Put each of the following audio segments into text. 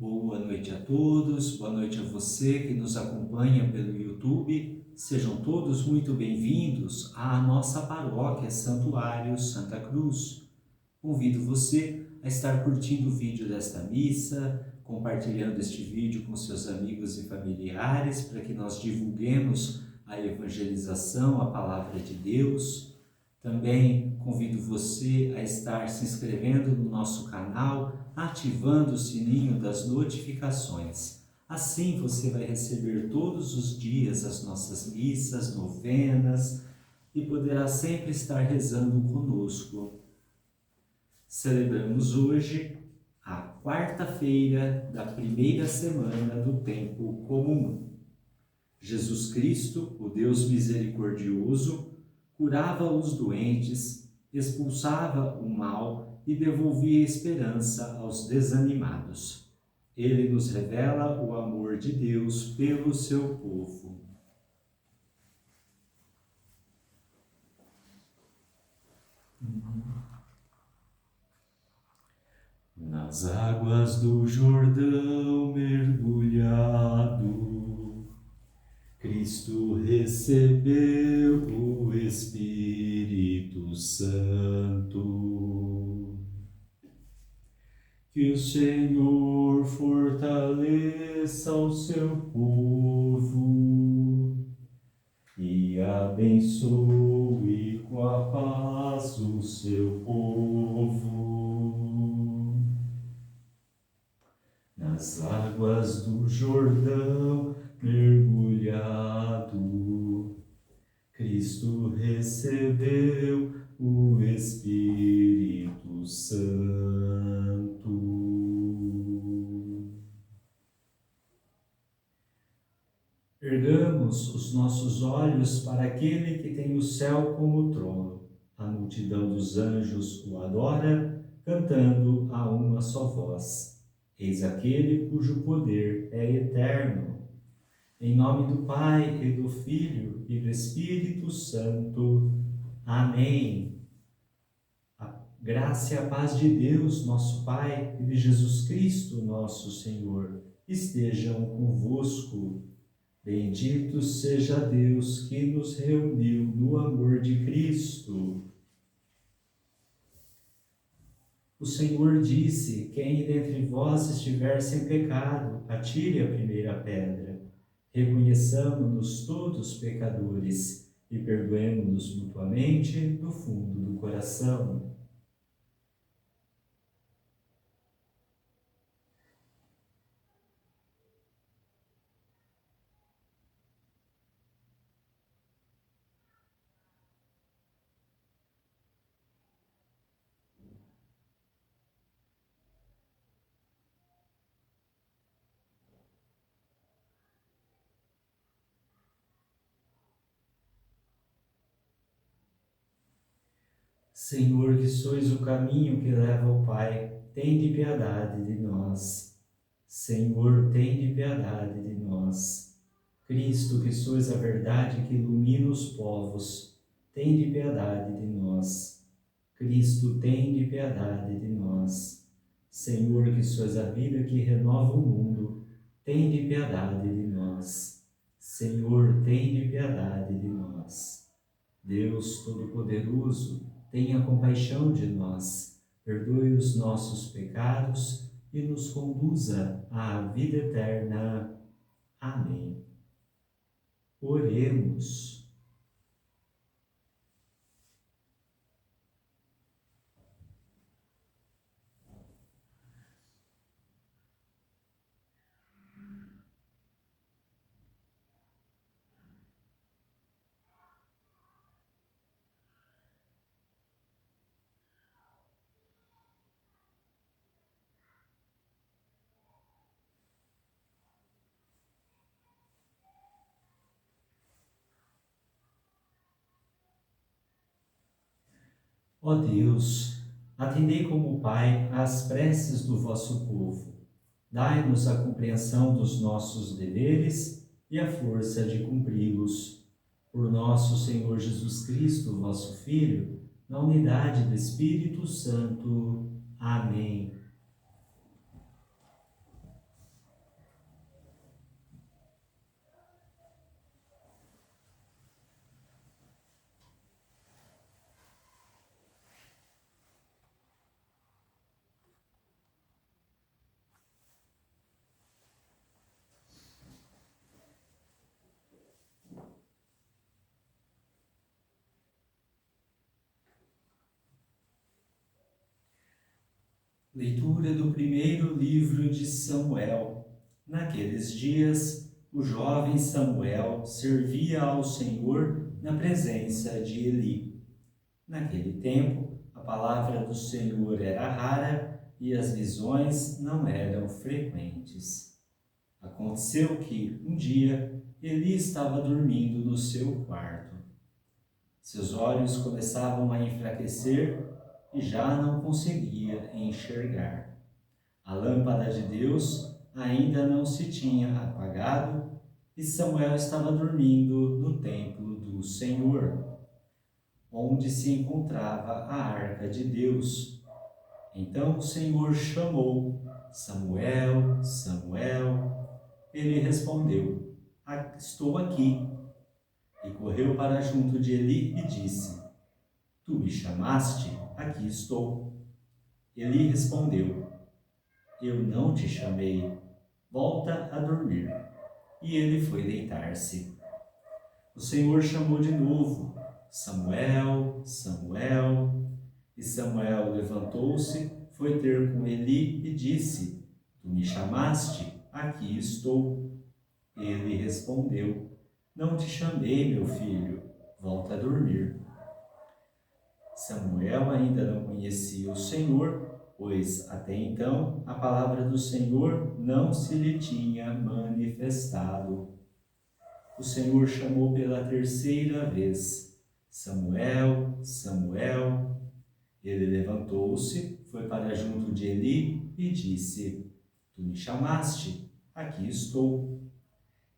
Boa noite a todos, boa noite a você que nos acompanha pelo YouTube. Sejam todos muito bem-vindos à nossa paróquia Santuário Santa Cruz. Convido você a estar curtindo o vídeo desta missa, compartilhando este vídeo com seus amigos e familiares para que nós divulguemos a evangelização, a palavra de Deus. Também convido você a estar se inscrevendo no nosso canal, ativando o sininho das notificações. Assim você vai receber todos os dias as nossas missas, novenas e poderá sempre estar rezando conosco. Celebramos hoje a quarta-feira da primeira semana do tempo comum. Jesus Cristo, o Deus misericordioso, curava os doentes, expulsava o mal e devolvia esperança aos desanimados. Ele nos revela o amor de Deus pelo seu povo. Nas águas do Jordão mergulhado, Cristo recebeu o Espírito Santo. Que o Senhor fortaleça o seu povo e abençoe com a paz o seu povo. Nas águas do Jordão mergulhado, Cristo recebeu o Espírito Santo. Ergamos os nossos olhos para aquele que tem o céu como trono. A multidão dos anjos o adora, cantando a uma só voz. Eis aquele cujo poder é eterno. Em nome do Pai, e do Filho, e do Espírito Santo. Amém. A graça e a paz de Deus, nosso Pai, e de Jesus Cristo, nosso Senhor, estejam convosco. Bendito seja Deus que nos reuniu no amor de Cristo. O Senhor disse: quem dentre vós estiver sem pecado, atire a primeira pedra. Reconheçamo-nos todos pecadores e perdoemo-nos mutuamente do fundo do coração. Senhor, que sois o caminho que leva ao Pai, tende piedade de nós. Senhor, tende piedade de nós. Cristo, que sois a verdade que ilumina os povos, tende piedade de nós. Cristo, tende piedade de nós. Senhor, que sois a vida que renova o mundo, tende piedade de nós. Senhor, tende piedade de nós. Deus Todo-Poderoso, tenha compaixão de nós, perdoe os nossos pecados e nos conduza à vida eterna. Amém. Oremos. Ó Deus, atendei como Pai às preces do vosso povo. Dai-nos a compreensão dos nossos deveres e a força de cumpri-los. Por nosso Senhor Jesus Cristo, vosso Filho, na unidade do Espírito Santo. Amém. Leitura do primeiro livro de Samuel. Naqueles dias, o jovem Samuel servia ao Senhor na presença de Eli. Naquele tempo, a palavra do Senhor era rara e as visões não eram frequentes. Aconteceu que, um dia, Eli estava dormindo no seu quarto. Seus olhos começavam a enfraquecer e já não conseguia enxergar. A lâmpada de Deus ainda não se tinha apagado e Samuel estava dormindo no templo do Senhor, onde se encontrava a arca de Deus. Então o Senhor chamou: Samuel, Samuel. Ele respondeu: Estou aqui. E correu para junto de Eli e disse: Tu me chamaste? Aqui estou. Eli respondeu: Eu não te chamei. Volta a dormir. E ele foi deitar-se. O Senhor chamou de novo: Samuel, Samuel. E Samuel levantou-se, foi ter com Eli e disse: Tu me chamaste? Aqui estou. Ele respondeu: Não te chamei, meu filho. Volta a dormir. Samuel ainda não conhecia o Senhor, pois até então a palavra do Senhor não se lhe tinha manifestado. O Senhor chamou pela terceira vez: Samuel, Samuel. Ele levantou-se, foi para junto de Eli e disse: Tu me chamaste? Aqui estou.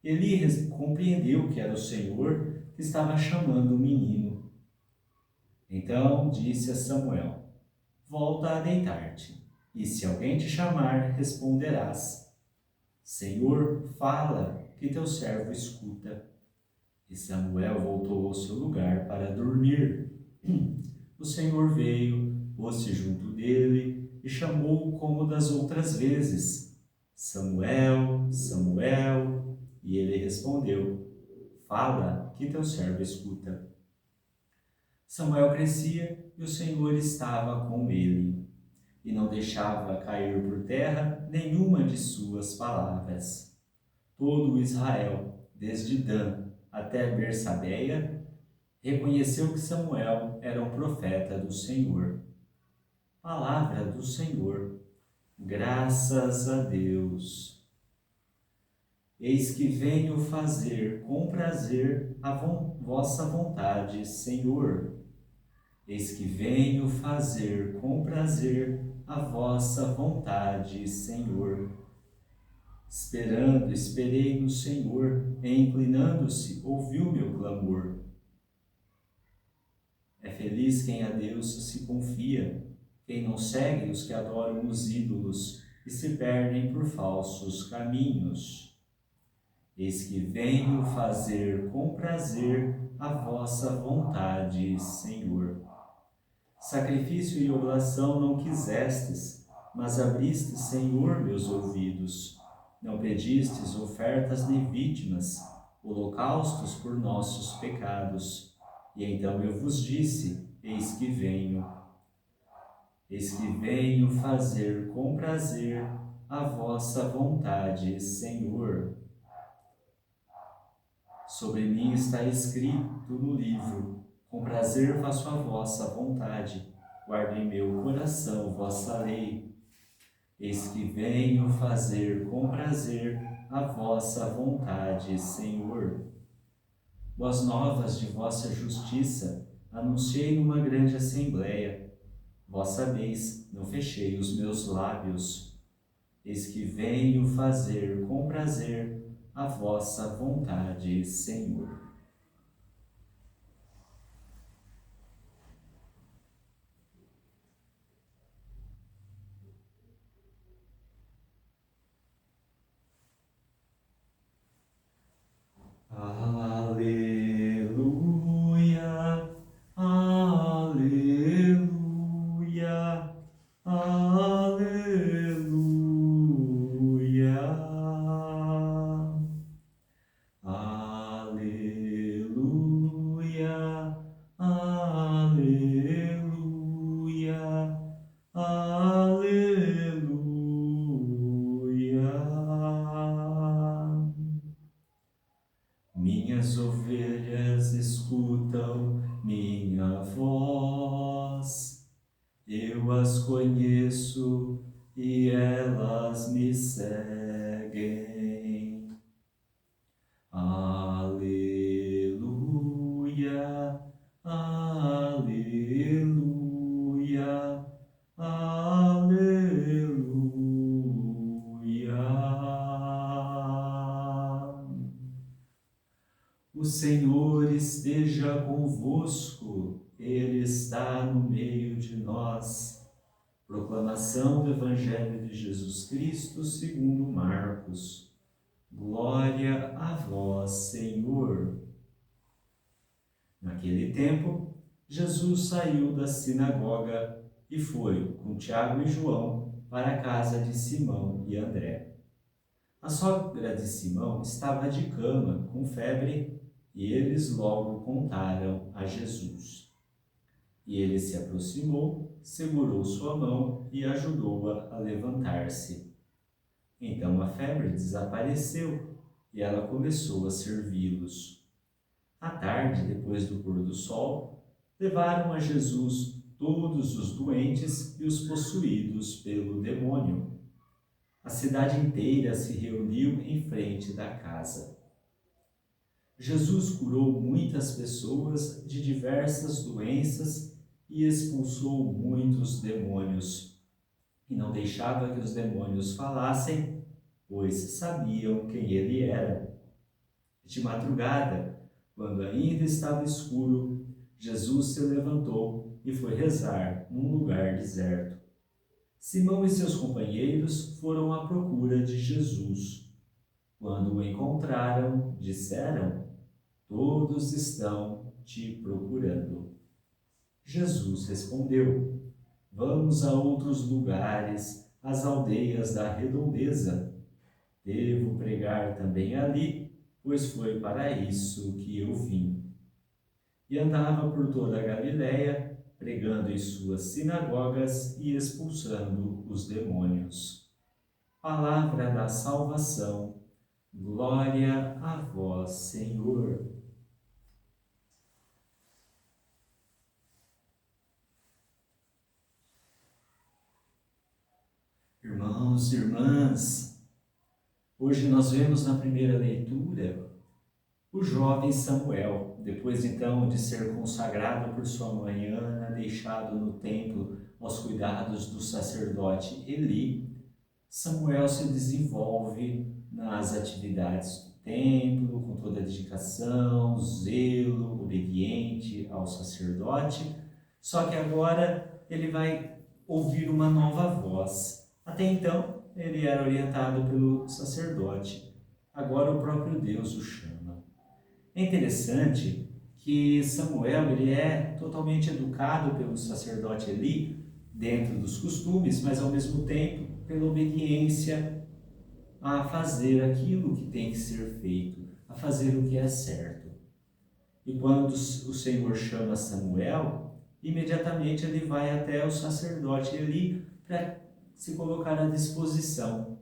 Eli compreendeu que era o Senhor que estava chamando o menino. Então disse a Samuel: Volta a deitar-te, e se alguém te chamar, responderás: Senhor, fala, que teu servo escuta. E Samuel voltou ao seu lugar para dormir. O Senhor veio, pôs-se junto dele e chamou-o como das outras vezes: Samuel, Samuel. E ele respondeu: Fala, que teu servo escuta. Samuel crescia e o Senhor estava com ele, e não deixava cair por terra nenhuma de suas palavras. Todo Israel, desde Dan até Bersabeia, reconheceu que Samuel era um profeta do Senhor. Palavra do Senhor. Graças a Deus. Eis que venho fazer com prazer a vossa vontade, Senhor. Eis que venho fazer com prazer a vossa vontade, Senhor. Esperei no Senhor, e inclinando-se, ouviu meu clamor. É feliz quem a Deus se confia, quem não segue os que adoram os ídolos e se perdem por falsos caminhos. Eis que venho fazer com prazer a vossa vontade, Senhor. Sacrifício e oblação não quisestes, mas abristes, Senhor, meus ouvidos. Não pedistes ofertas nem vítimas, holocaustos por nossos pecados. E então eu vos disse: Eis que venho. Eis que venho fazer com prazer a vossa vontade, Senhor. Sobre mim está escrito no livro: com prazer faço a vossa vontade. Guardo em meu coração vossa lei. Eis que venho fazer com prazer a vossa vontade, Senhor. Boas novas de vossa justiça anunciei numa grande assembleia. Vós sabeis, não fechei os meus lábios. Eis que venho fazer com prazer a vossa vontade, Senhor. Aleluia, aleluia, aleluia, aleluia. as conheço e elas me seguem. Aleluia, aleluia, aleluia. O Senhor esteja convosco, Ele está no meio de nós. Proclamação do Evangelho de Jesus Cristo segundo Marcos. Glória a vós, Senhor. Naquele tempo, Jesus saiu da sinagoga e foi, com Tiago e João, para a casa de Simão e André. A sogra de Simão estava de cama, com febre, e eles logo contaram a Jesus. E ele se aproximou, segurou sua mão e ajudou-a a levantar-se. Então a febre desapareceu e ela começou a servi-los. À tarde, depois do pôr do sol, levaram a Jesus todos os doentes e os possuídos pelo demônio. A cidade inteira se reuniu em frente da casa. Jesus curou muitas pessoas de diversas doenças e expulsou muitos demônios. E não deixava que os demônios falassem, pois sabiam quem ele era. De madrugada, quando ainda estava escuro, Jesus se levantou e foi rezar num lugar deserto. Simão e seus companheiros foram à procura de Jesus. Quando o encontraram, disseram: "Todos estão te procurando." Jesus respondeu: "Vamos a outros lugares, às aldeias da redondeza. Devo pregar também ali, pois foi para isso que eu vim." E andava por toda a Galiléia, pregando em suas sinagogas e expulsando os demônios. Palavra da salvação. Glória a vós, Senhor. Irmãos e irmãs, hoje nós vemos na primeira leitura o jovem Samuel, depois então de ser consagrado por sua mãe Ana, deixado no templo aos cuidados do sacerdote Eli. Samuel se desenvolve nas atividades do templo, com toda a dedicação, zelo, obediente ao sacerdote, só que agora ele vai ouvir uma nova voz. Até então, ele era orientado pelo sacerdote, agora o próprio Deus o chama. É interessante que Samuel ele é totalmente educado pelo sacerdote Eli, dentro dos costumes, mas ao mesmo tempo pela obediência a fazer aquilo que tem que ser feito, a fazer o que é certo. E quando o Senhor chama Samuel, imediatamente ele vai até o sacerdote Eli para se colocar à disposição.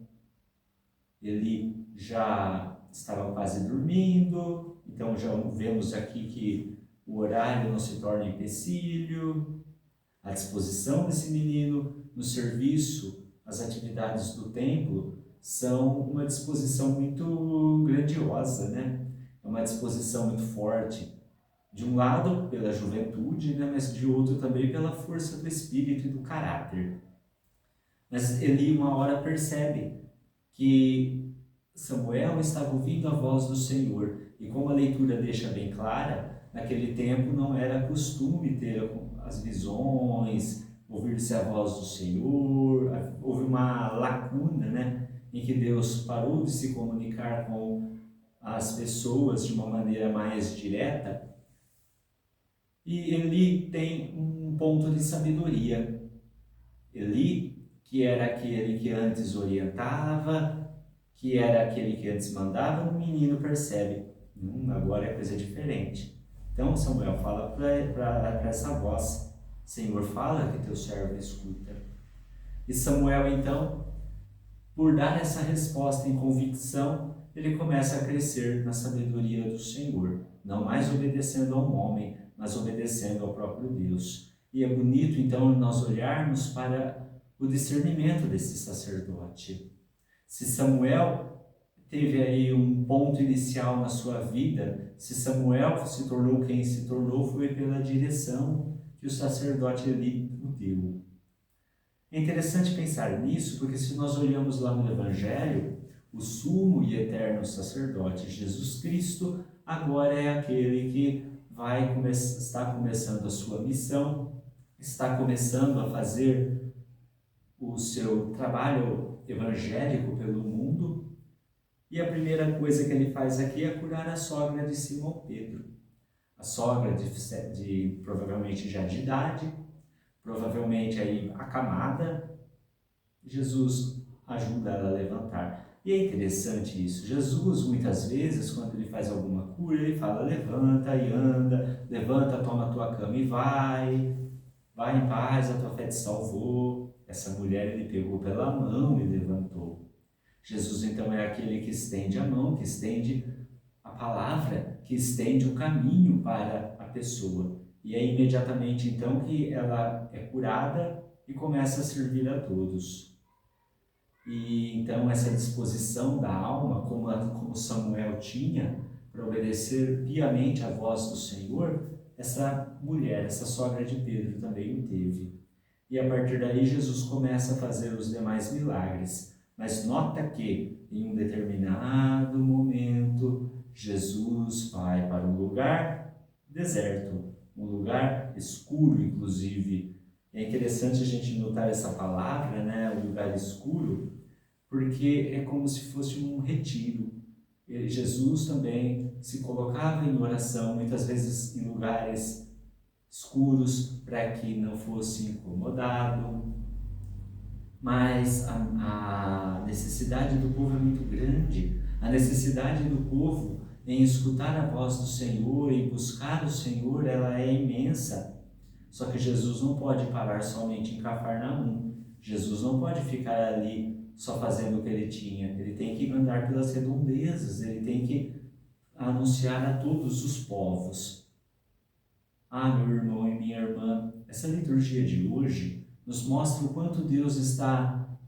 Ele já estava quase dormindo, então já vemos aqui que o horário não se torna empecilho. A disposição desse menino no serviço, as atividades do templo, são uma disposição muito grandiosa, né? É uma disposição muito forte. De um lado, pela juventude, né? Mas de outro também pela força do espírito e do caráter. Mas Eli uma hora percebe que Samuel estava ouvindo a voz do Senhor. E como a leitura deixa bem clara, naquele tempo não era costume ter as visões, ouvir-se a voz do Senhor. Houve uma lacuna, né, em que Deus parou de se comunicar com as pessoas de uma maneira mais direta. E Eli tem um ponto de sabedoria. Eli, que era aquele que antes orientava, que era aquele que antes mandava, o menino percebe, agora é coisa diferente. Então Samuel fala para essa voz: Senhor, fala que teu servo escuta. E Samuel então, por dar essa resposta em convicção, ele começa a crescer na sabedoria do Senhor, não mais obedecendo a um homem, mas obedecendo ao próprio Deus. E é bonito, então, nós olharmos para o discernimento desse sacerdote. Se Samuel teve aí um ponto inicial na sua vida, se Samuel se tornou quem se tornou, foi pela direção que o sacerdote ali o deu. É interessante pensar nisso, porque se nós olhamos lá no Evangelho, o sumo e eterno sacerdote Jesus Cristo agora é aquele que está começando a sua missão, está começando a fazer o seu trabalho evangélico pelo mundo. E a primeira coisa que ele faz aqui é curar a sogra de Simão Pedro. A sogra de provavelmente já de idade, provavelmente aí acamada. Jesus ajuda ela a levantar. E é interessante isso. Jesus, muitas vezes, quando ele faz alguma cura, ele fala: levanta e anda, levanta, toma a tua cama e vai em paz, a tua fé te salvou. Essa mulher ele pegou pela mão e levantou. Jesus, então, é aquele que estende a mão, que estende a palavra, que estende o caminho para a pessoa. E é imediatamente, então, que ela é curada e começa a servir a todos. E então essa disposição da alma, como Samuel tinha, para obedecer piamente à voz do Senhor, essa mulher, essa sogra de Pedro também o teve. E a partir daí Jesus começa a fazer os demais milagres. Mas nota que, em um determinado momento, Jesus vai para um lugar deserto, um lugar escuro, inclusive. É interessante a gente notar essa palavra, né, o lugar escuro, porque é como se fosse um retiro. Jesus também se colocava em oração, muitas vezes em lugares escuros, para que não fosse incomodado. Mas a necessidade do povo é muito grande, a necessidade do povo em escutar a voz do Senhor e buscar o Senhor, ela é imensa. Só que Jesus não pode parar somente em Cafarnaum. Jesus não pode ficar ali só fazendo o que ele tinha. Ele tem que andar pelas redondezas, ele tem que anunciar a todos os povos. Meu irmão e minha irmã, essa liturgia de hoje nos mostra o quanto Deus está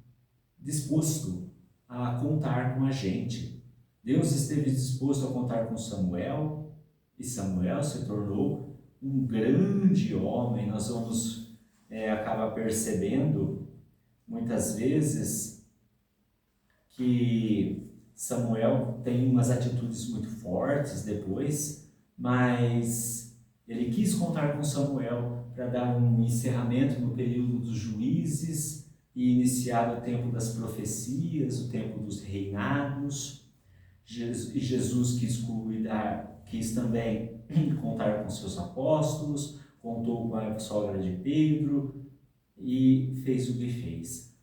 disposto a contar com a gente. Deus esteve disposto a contar com Samuel, e Samuel se tornou um grande homem. Nós vamos acabar percebendo muitas vezes que Samuel tem umas atitudes muito fortes depois, mas ele quis contar com Samuel para dar um encerramento no período dos juízes e iniciar o tempo das profecias, o tempo dos reinados. E Jesus quis também contar com seus apóstolos, contou com a sogra de Pedro e fez o que fez.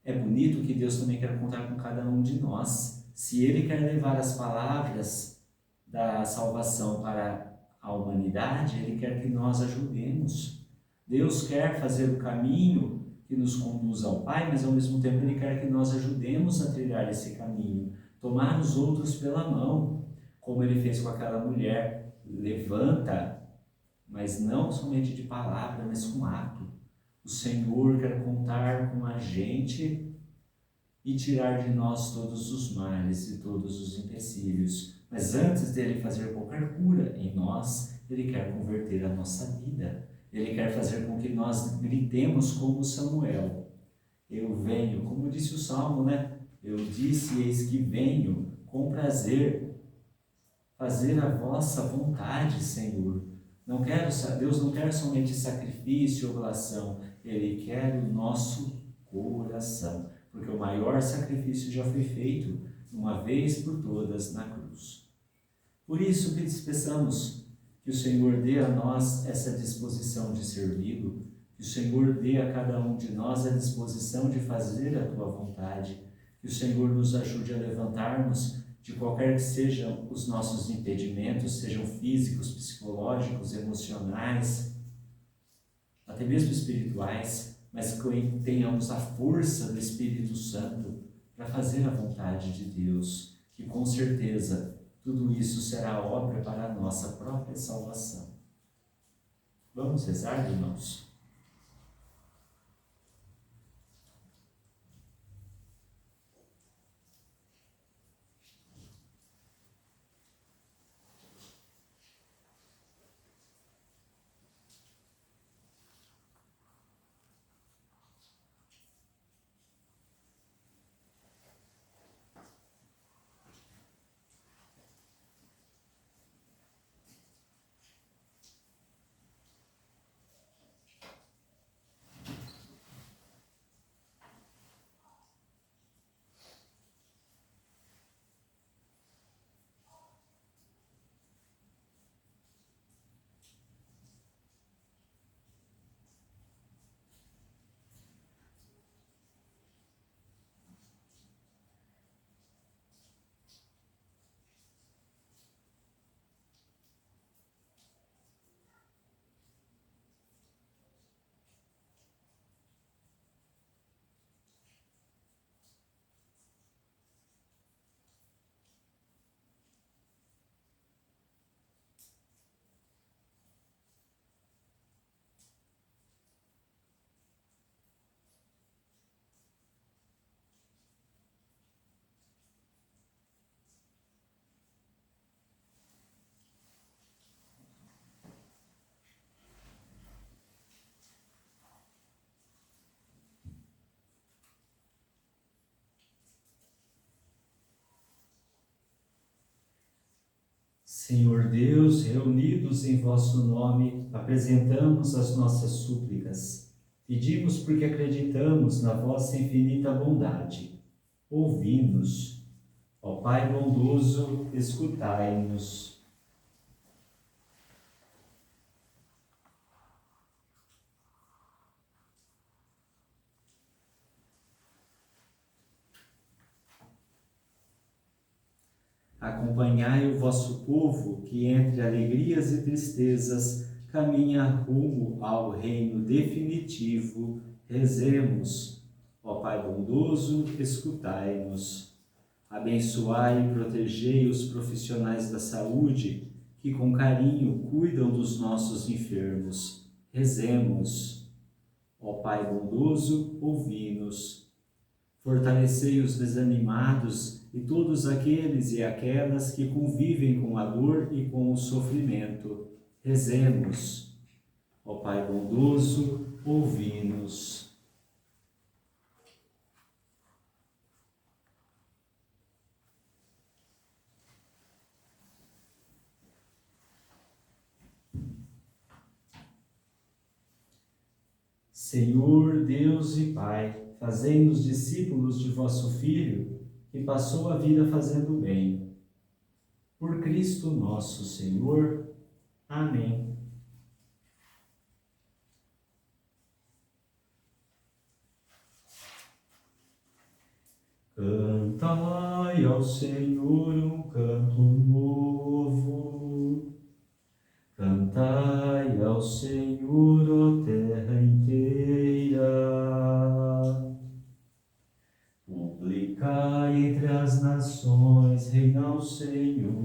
É bonito que Deus também quer contar com cada um de nós. Se Ele quer levar as palavras da salvação para a humanidade, Ele quer que nós ajudemos. Deus quer fazer o caminho que nos conduz ao Pai, mas ao mesmo tempo Ele quer que nós ajudemos a trilhar esse caminho, tomar os outros pela mão, como Ele fez com aquela mulher. Levanta, mas não somente de palavra, mas com ato. O Senhor quer contar com a gente e tirar de nós todos os males e todos os empecilhos. Mas antes dele fazer qualquer cura em nós, ele quer converter a nossa vida. Ele quer fazer com que nós gritemos como Samuel. Eu venho, como disse o Salmo, né? Eu disse, eis que venho, com prazer, fazer a vossa vontade, Senhor. Deus não quer somente sacrifício ou oblação, Ele quer o nosso coração, porque o maior sacrifício já foi feito, uma vez por todas, na cruz. Por isso que peçamos que o Senhor dê a nós essa disposição de servi-lo, que o Senhor dê a cada um de nós a disposição de fazer a Tua vontade, que o Senhor nos ajude a levantarmos de qualquer que sejam os nossos impedimentos, sejam físicos, psicológicos, emocionais, até mesmo espirituais, mas que tenhamos a força do Espírito Santo para fazer a vontade de Deus, que com certeza tudo isso será obra para a nossa própria salvação. Vamos rezar, irmãos? Senhor Deus, reunidos em vosso nome, apresentamos as nossas súplicas. Pedimos porque acreditamos na vossa infinita bondade. Ouvi-nos. Ó Pai bondoso, escutai-nos. Acompanhai o vosso povo, que entre alegrias e tristezas caminha rumo ao reino definitivo. Rezemos. Ó Pai bondoso, escutai-nos. Abençoai e protegei os profissionais da saúde, que com carinho cuidam dos nossos enfermos. Rezemos. Ó Pai bondoso, ouvi-nos. Fortalecei os desanimados e todos aqueles e aquelas que convivem com a dor e com o sofrimento. Rezemos. Ó Pai bondoso, ouvi-nos. Senhor Deus e Pai, fazei-nos discípulos de vosso Filho, que passou a vida fazendo bem. Por Cristo nosso Senhor. Amém. Cantai ao Senhor um canto novo. Cantai ao Senhor, ó terra inteira. Publicai entre as nações, reina o Senhor.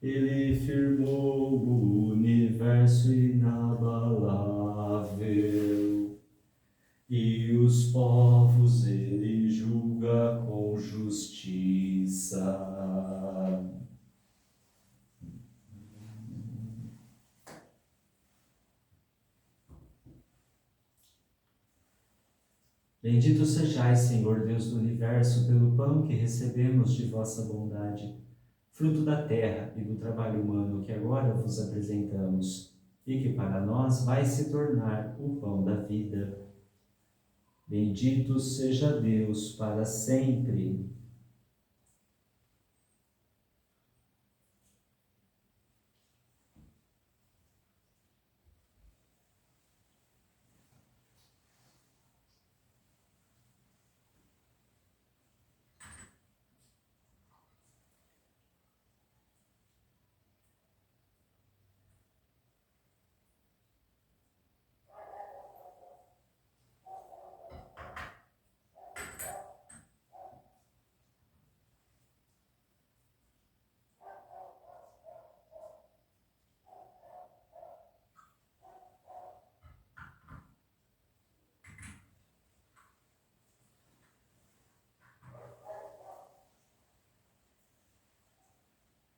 Ele firmou o universo inabalável, e os povos ele julga com justiça. Bendito sejais, Senhor Deus do universo, pelo pão que recebemos de vossa bondade, fruto da terra e do trabalho humano que agora vos apresentamos, e que para nós vai se tornar o pão da vida. Bendito seja Deus para sempre.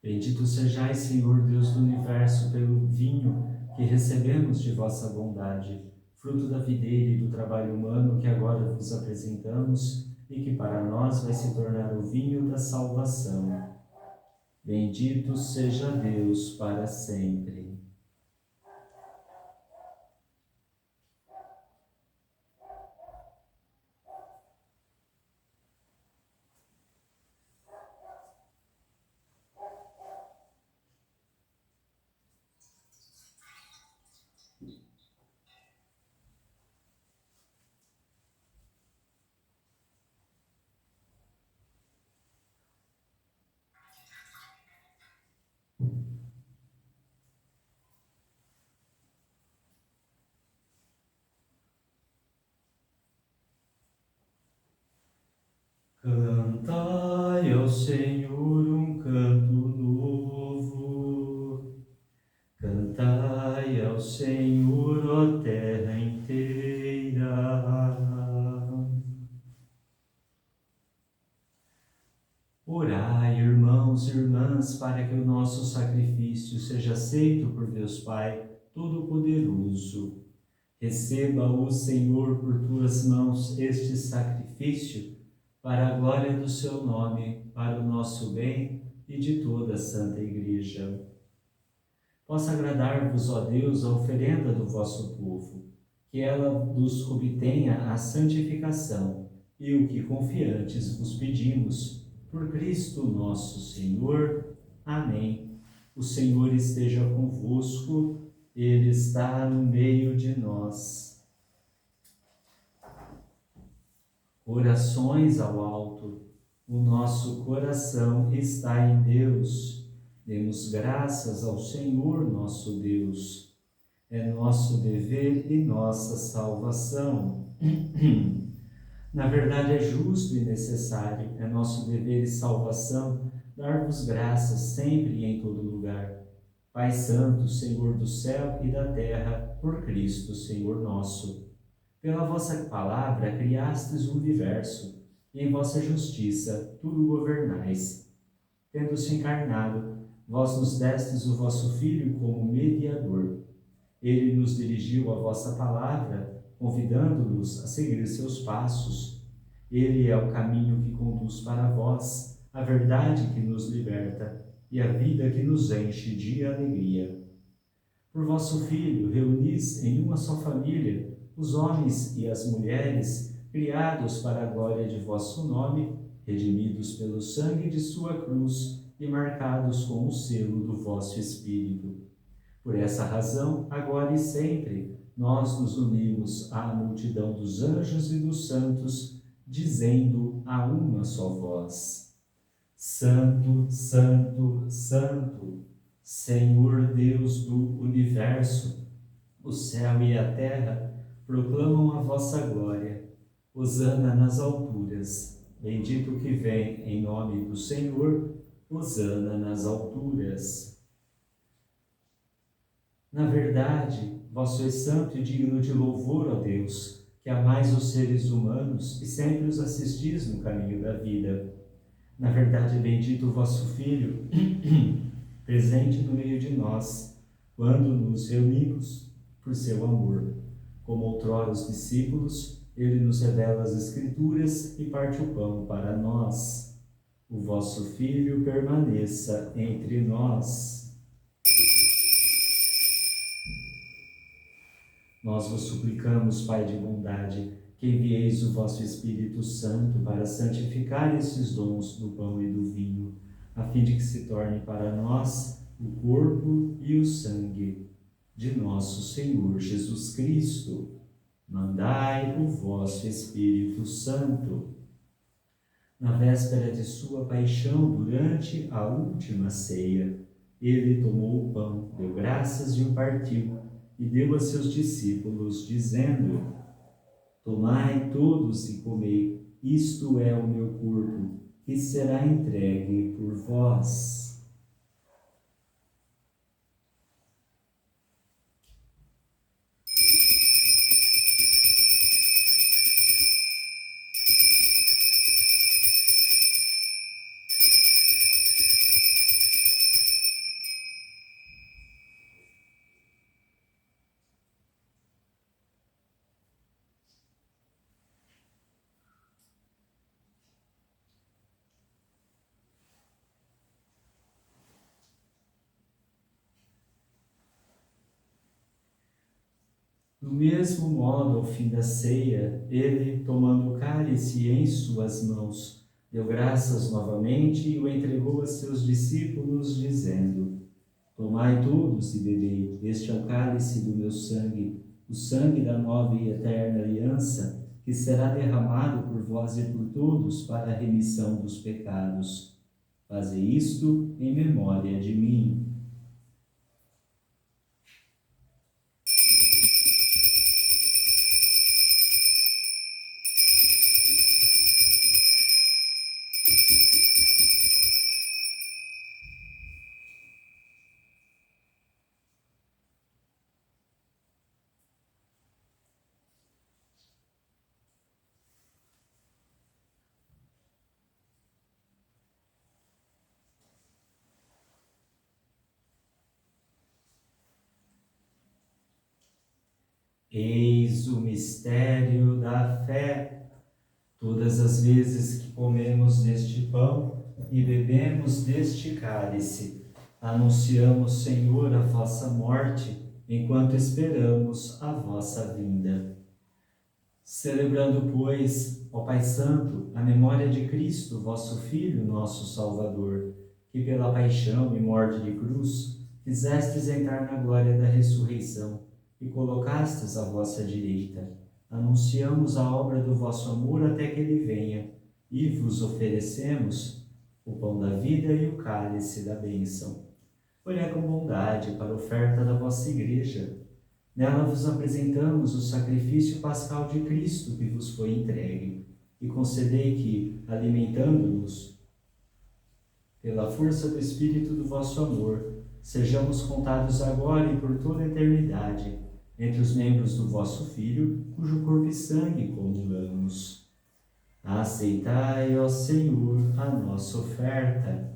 Bendito sejais, Senhor Deus do universo, pelo vinho que recebemos de vossa bondade, fruto da videira e do trabalho humano que agora vos apresentamos e que para nós vai se tornar o vinho da salvação. Bendito seja Deus para sempre. Cantai ao Senhor um canto novo. Cantai ao Senhor, ó terra inteira. Orai, irmãos e irmãs, para que o nosso sacrifício seja aceito por Deus Pai Todo-Poderoso. Receba, ó Senhor, por tuas mãos este sacrifício, para a glória do seu nome, para o nosso bem, e de toda a Santa Igreja. Possa agradar-vos, ó Deus, a oferenda do vosso povo, que ela vos obtenha a santificação e o que confiantes vos pedimos, por Cristo nosso Senhor. Amém. O Senhor esteja convosco, Ele está no meio de nós. Orações ao alto. O nosso coração está em Deus. Demos graças ao Senhor nosso Deus. É nosso dever e nossa salvação. Na verdade, é justo e necessário, é nosso dever e salvação dar-vos graças sempre e em todo lugar. Pai Santo, Senhor do céu e da terra, por Cristo, Senhor nosso. Pela vossa palavra criastes o universo, e em vossa justiça tudo governais. Tendo-se encarnado, vós nos destes o vosso Filho como mediador. Ele nos dirigiu a vossa palavra, convidando-nos a seguir seus passos. Ele é o caminho que conduz para vós, a verdade que nos liberta e a vida que nos enche de alegria. Por vosso Filho, reunis em uma só família os homens e as mulheres, criados para a glória de vosso nome, redimidos pelo sangue de sua cruz e marcados com o selo do vosso Espírito. Por essa razão, agora e sempre, nós nos unimos à multidão dos anjos e dos santos, dizendo a uma só voz: Santo, Santo, Santo, Senhor Deus do universo, o céu e a terra proclamam a vossa glória. Hosana nas alturas. Bendito que vem em nome do Senhor. Hosana nas alturas. Na verdade, vós sois santo e digno de louvor, ó Deus, que amais os seres humanos e sempre os assistis no caminho da vida. Na verdade, bendito o vosso Filho, presente no meio de nós, quando nos reunimos por seu amor. Como outrora os discípulos, ele nos revela as Escrituras e parte o pão para nós. O vosso Filho permaneça entre nós. Nós vos suplicamos, Pai de bondade, que envieis o vosso Espírito Santo para santificar esses dons do pão e do vinho, a fim de que se torne para nós o corpo e o sangue de nosso Senhor Jesus Cristo. Mandai o vosso Espírito Santo. Na véspera de sua paixão, durante a última ceia, ele tomou o pão, deu graças e o partiu, e deu a seus discípulos, dizendo: Tomai todos e comei, isto é o meu corpo, que será entregue por vós. Do mesmo modo, ao fim da ceia, ele, tomando o cálice em suas mãos, deu graças novamente e o entregou a seus discípulos, dizendo: Tomai todos e bebei, este é o cálice do meu sangue, o sangue da nova e eterna aliança, que será derramado por vós e por todos para a remissão dos pecados. Fazei isto em memória de mim. Eis o mistério da fé. Todas as vezes que comemos deste pão e bebemos deste cálice. Anunciamos, Senhor, a vossa morte, enquanto esperamos a vossa vinda. Celebrando, pois, ó Pai Santo, a memória de Cristo, vosso Filho, nosso Salvador, que pela paixão e morte de cruz fizestes entrar na glória da ressurreição e colocastes à vossa direita, anunciamos a obra do vosso amor até que ele venha, e vos oferecemos o pão da vida e o cálice da bênção. Olhai com bondade para a oferta da vossa Igreja. Nela vos apresentamos o sacrifício pascal de Cristo que vos foi entregue, e concedei que, alimentando-nos pela força do Espírito do vosso amor, sejamos contados agora e por toda a eternidade entre os membros do vosso Filho, cujo corpo e sangue comungamos. Aceitai, ó Senhor, a nossa oferta.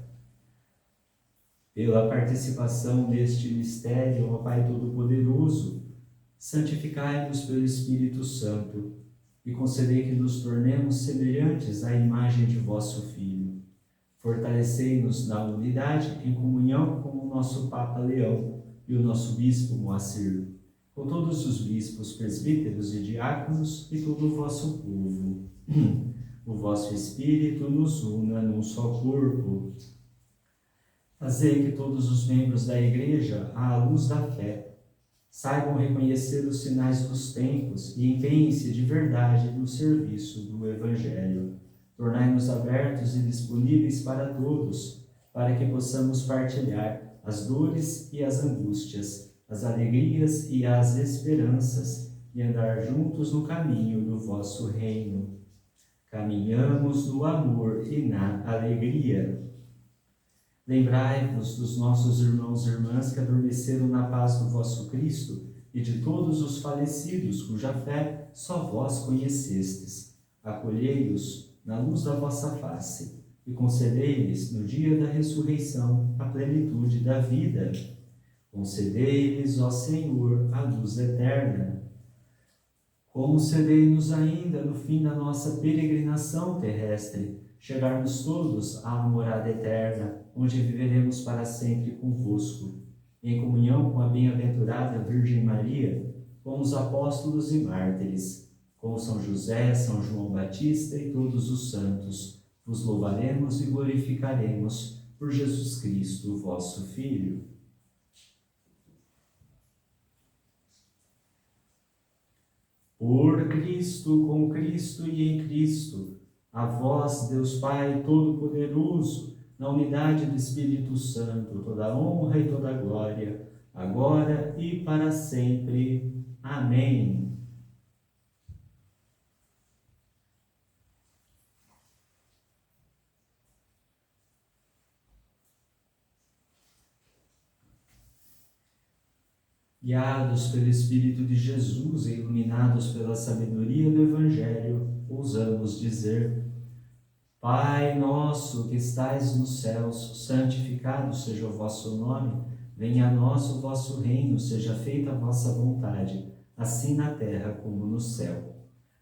Pela participação neste mistério, ó Pai Todo-Poderoso, santificai-nos pelo Espírito Santo e concedei que nos tornemos semelhantes à imagem de vosso Filho. Fortalecei-nos na unidade em comunhão com o nosso Papa Leão e o nosso Bispo Moacir, com todos os bispos, presbíteros e diáconos e todo o vosso povo. O vosso Espírito nos una num só corpo. Fazei que todos os membros da Igreja, à luz da fé, saibam reconhecer os sinais dos tempos e empenhem-se de verdade no serviço do Evangelho. Tornai-nos abertos e disponíveis para todos, para que possamos partilhar as dores e as angústias, as alegrias e as esperanças, e andar juntos no caminho do vosso reino. Caminhamos no amor e na alegria. Lembrai-vos dos nossos irmãos e irmãs que adormeceram na paz do vosso Cristo e de todos os falecidos, cuja fé só vós conhecestes. Acolhei-os na luz da vossa face e concedei-lhes, no dia da ressurreição, a plenitude da vida. Concedei-lhes, ó Senhor, a luz eterna. Concedei-nos ainda, no fim da nossa peregrinação terrestre, chegarmos todos à morada eterna, onde viveremos para sempre convosco, em comunhão com a bem-aventurada Virgem Maria, com os apóstolos e mártires, com São José, São João Batista e todos os santos. Vos louvaremos e glorificaremos por Jesus Cristo, vosso Filho. Por Cristo, com Cristo e em Cristo, a vós, Deus Pai Todo-Poderoso, na unidade do Espírito Santo, toda a honra e toda a glória, agora e para sempre. Amém. Guiados pelo Espírito de Jesus e iluminados pela sabedoria do Evangelho, ousamos dizer: Pai nosso que estais nos céus, santificado seja o vosso nome, venha a nós o vosso reino, seja feita a vossa vontade, assim na terra como no céu.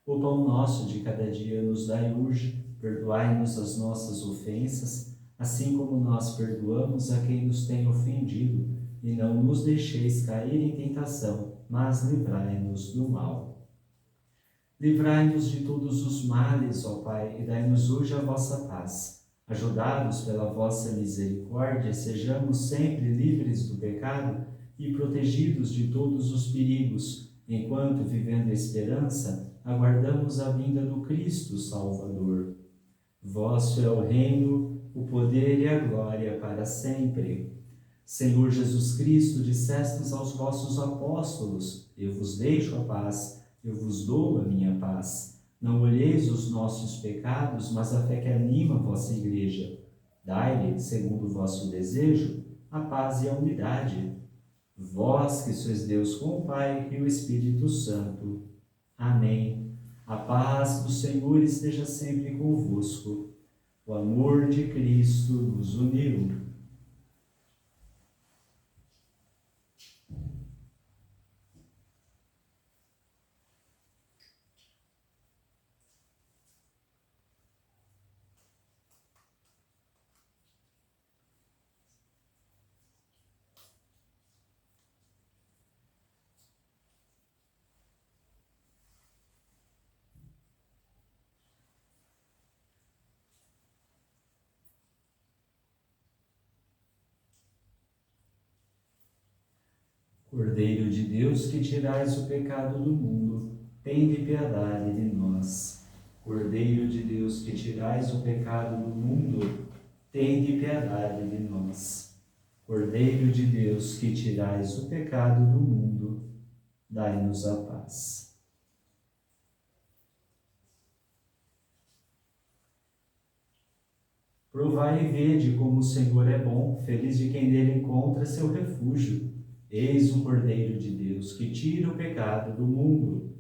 O pão nosso de cada dia nos dai hoje, perdoai-nos as nossas ofensas, assim como nós perdoamos a quem nos tem ofendido, e não nos deixeis cair em tentação, mas livrai-nos do mal. Livrai-nos de todos os males, ó Pai, e dai-nos hoje a vossa paz. Ajudados pela vossa misericórdia, sejamos sempre livres do pecado e protegidos de todos os perigos, enquanto, vivendo a esperança, aguardamos a vinda do Cristo Salvador. Vosso é o reino, o poder e a glória para sempre. Senhor Jesus Cristo, dissestes aos vossos apóstolos: eu vos deixo a paz, eu vos dou a minha paz. Não olheis os nossos pecados, mas a fé que anima a vossa Igreja. Dai-lhe, segundo o vosso desejo, a paz e a unidade. Vós que sois Deus com o Pai e o Espírito Santo. Amém. A paz do Senhor esteja sempre convosco. O amor de Cristo nos uniu. Cordeiro de Deus, que tirais o pecado do mundo, tende piedade de nós. Cordeiro de Deus, que tirais o pecado do mundo, tende piedade de nós. Cordeiro de Deus, que tirais o pecado do mundo, dai-nos a paz. Provai e vede como o Senhor é bom, feliz de quem nele encontra seu refúgio. Eis o Cordeiro de Deus, que tira o pecado do mundo.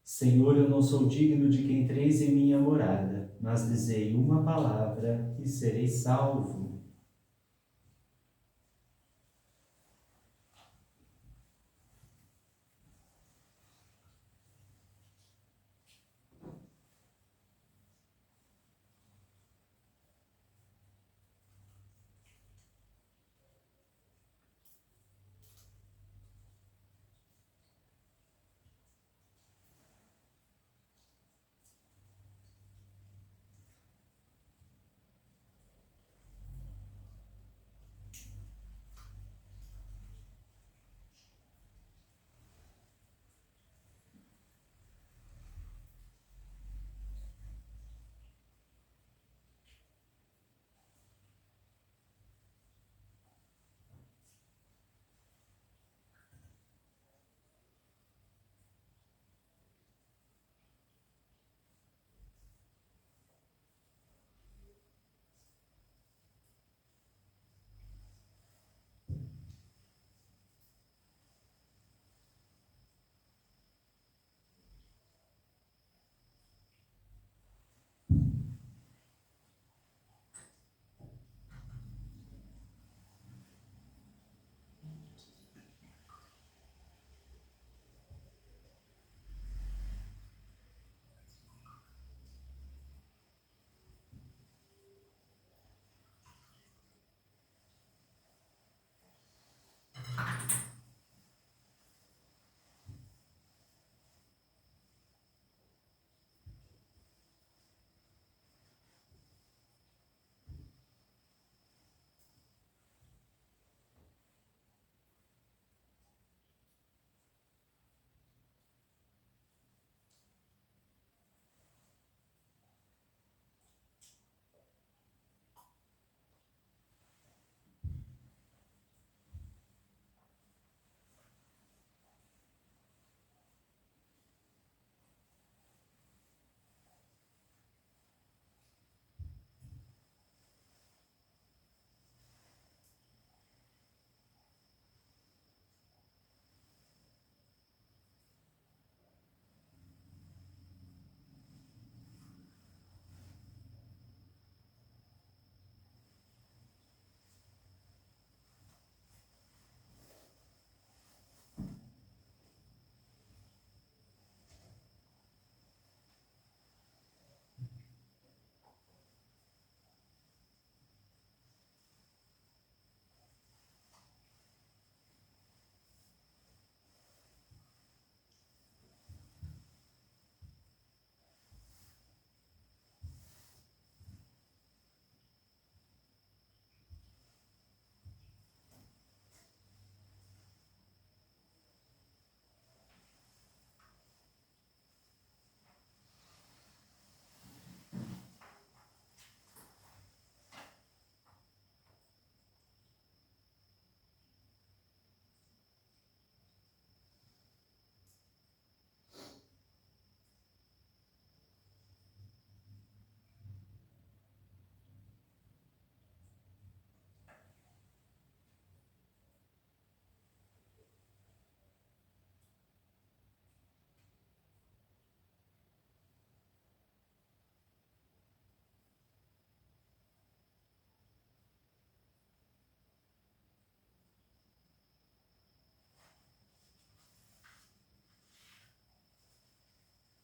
Senhor, eu não sou digno de que entreis em minha morada, mas dizei uma palavra e serei salvo.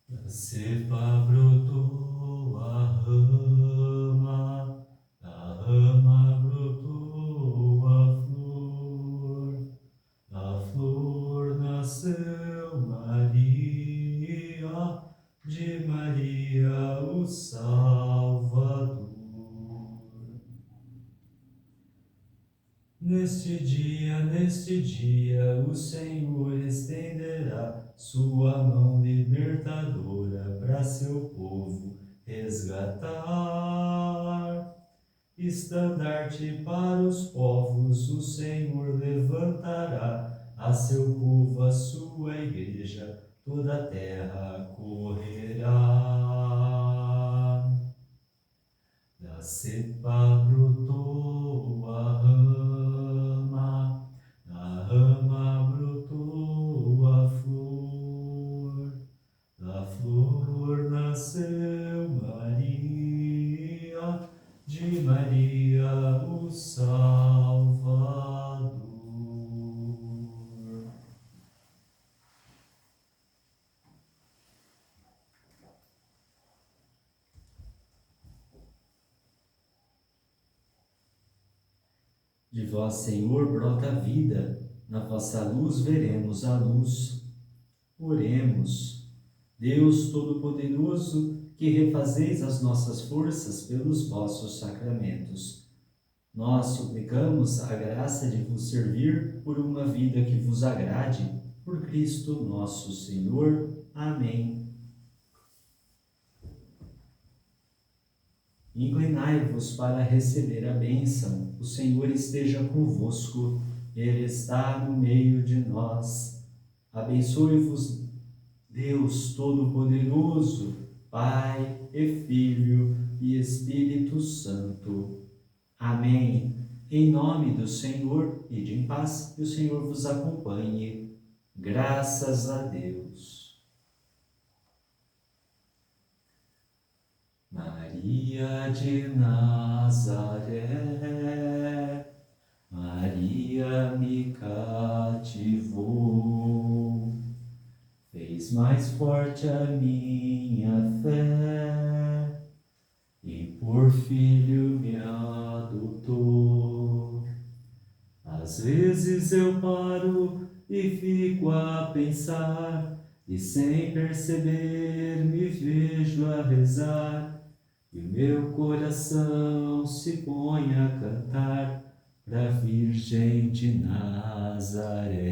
Da cepa brotou a rama, da rama brotou a flor nasceu Maria, de Maria o Salvador. Neste dia, neste dia o Senhor estenderá sua mão libertadora para seu povo resgatar. Estandarte para os povos o Senhor levantará, a seu povo, a sua igreja, toda a terra correrá. Da cepa brotou a rama, da rama brotou a flor, da flor nasceu Maria, de Maria o Salvador. De vós, Senhor, brota a vida, na vossa luz veremos a luz. Oremos. Deus Todo-Poderoso, que refazeis as nossas forças pelos vossos sacramentos, nós suplicamos a graça de vos servir por uma vida que vos agrade, por Cristo nosso Senhor. Amém. Inclinai-vos para receber a bênção. O Senhor esteja convosco, Ele está no meio de nós. Abençoe-vos Deus Todo-Poderoso, Pai e Filho e Espírito Santo. Amém. Em nome do Senhor, ide em paz, e o Senhor vos acompanhe. Graças a Deus. Maria de Nazaré, Maria me cativou, fez mais forte a minha fé e por filho me adotou. Às vezes eu paro e fico a pensar, e sem perceber me vejo a rezar, e o meu coração se põe a cantar pra Virgem de Nazaré.